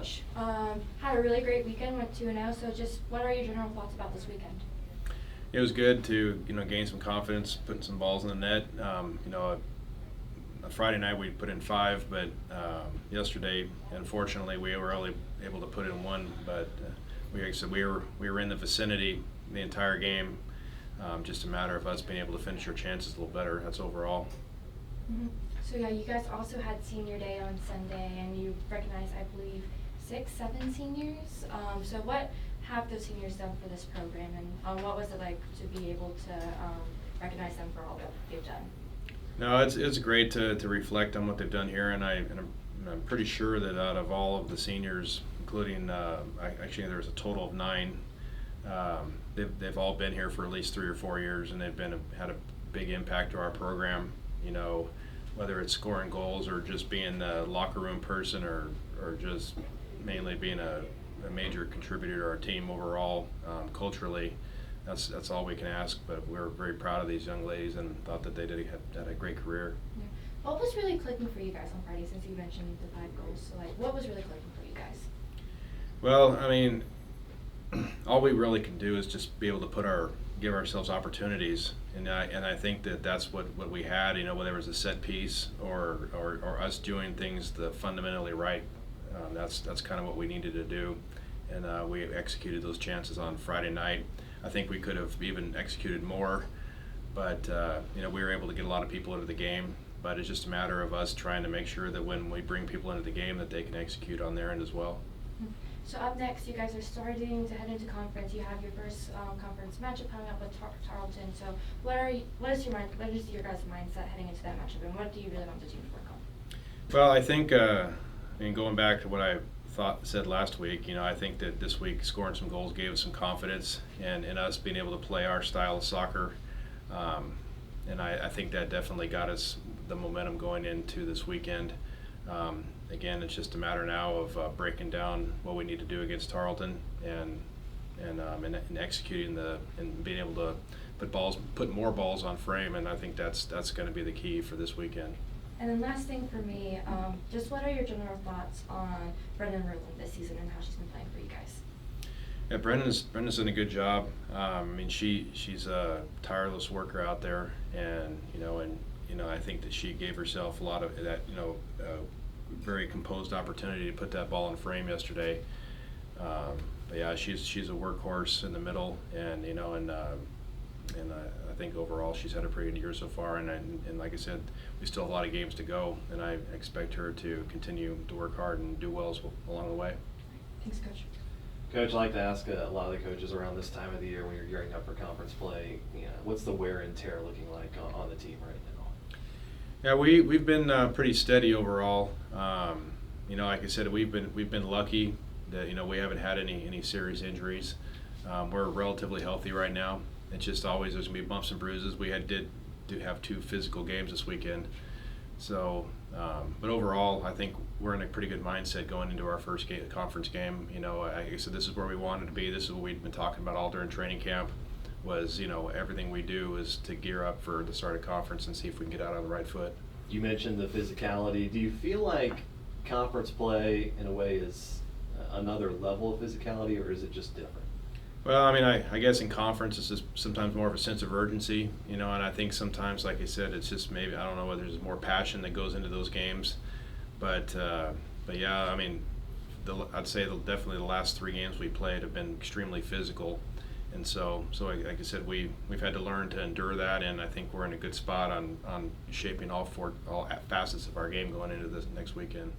Coach, had a really great weekend, went 2-0, so just what are your general thoughts about this weekend? It was good to gain some confidence, putting some balls in the net. On Friday night we put in 5, but yesterday, unfortunately, we were only able to put in 1. But we were in the vicinity the entire game. Just a matter of us being able to finish our chances a little better. That's overall. Mm-hmm. So yeah, you guys also had senior day on Sunday, and you recognized, I believe, 6, 7 seniors. So what have those seniors done for this program, and what was it like to be able to recognize them for all that they've done? No, it's great to reflect on what they've done here, and I'm pretty sure that out of all of the seniors, including actually there's a total of 9, they've all been here for at least 3 or 4 years, and they've had a big impact to our program. Whether it's scoring goals or just being a locker room person or just mainly being a major contributor to our team overall, culturally. That's all we can ask, but we're very proud of these young ladies and thought that they had a great career. Yeah. What was really clicking for you guys on Friday, since you mentioned the 5 goals? So what was really clicking for you guys? Well, I mean, all we really can do is just be able to give ourselves opportunities, and I think that's what we had. Whether it was a set piece or us doing things the fundamentally right. That's kind of what we needed to do, and we executed those chances on Friday night. I think we could have even executed more, but we were able to get a lot of people into the game. But it's just a matter of us trying to make sure that when we bring people into the game, that they can execute on their end as well. So up next, you guys are starting to head into conference. You have your first conference matchup coming up with Tarleton. So what is your guys' mindset heading into that matchup, and what do you really want the team to work on? Well, I think going back to what I said last week, I think that this week scoring some goals gave us some confidence in us being able to play our style of soccer, and I think that definitely got us the momentum going into this weekend. Again, it's just a matter now of breaking down what we need to do against Tarleton and executing and being able to put more balls on frame, and I think that's going to be the key for this weekend. And then last thing for me, just what are your general thoughts on Brenden Rowland this season and how she's been playing for you guys? Yeah, Brendan's done a good job. She's a tireless worker out there, and I think that she gave herself a lot of that, very composed opportunity to put that ball in frame yesterday. But yeah, she's a workhorse in the middle, and I think overall she's had a pretty good year so far, and like I said, we still have a lot of games to go, and I expect her to continue to work hard and do well along the way. Thanks, Coach. Coach, I'd like to ask a lot of the coaches around this time of the year when you're gearing up for conference play, what's the wear and tear looking like on the team right now? Yeah, we've been pretty steady overall. Like I said, we've been lucky that we haven't had any serious injuries. We're relatively healthy right now. It's just always there's gonna be bumps and bruises. We did have 2 physical games this weekend, so but overall I think we're in a pretty good mindset going into our first conference game. Like I said, this is where we wanted to be. This is what we'd been talking about all during training camp. Was everything we do is to gear up for the start of conference and see if we can get out on the right foot. You mentioned the physicality. Do you feel like conference play in a way is another level of physicality, or is it just different? Well, I guess in conference it's just sometimes more of a sense of urgency, and I think sometimes, like I said, it's just maybe, I don't know whether there's more passion that goes into those games, but yeah, I'd say definitely the last 3 games we played have been extremely physical. And so like I said, we've had to learn to endure that, and I think we're in a good spot on shaping all facets of our game going into this next weekend.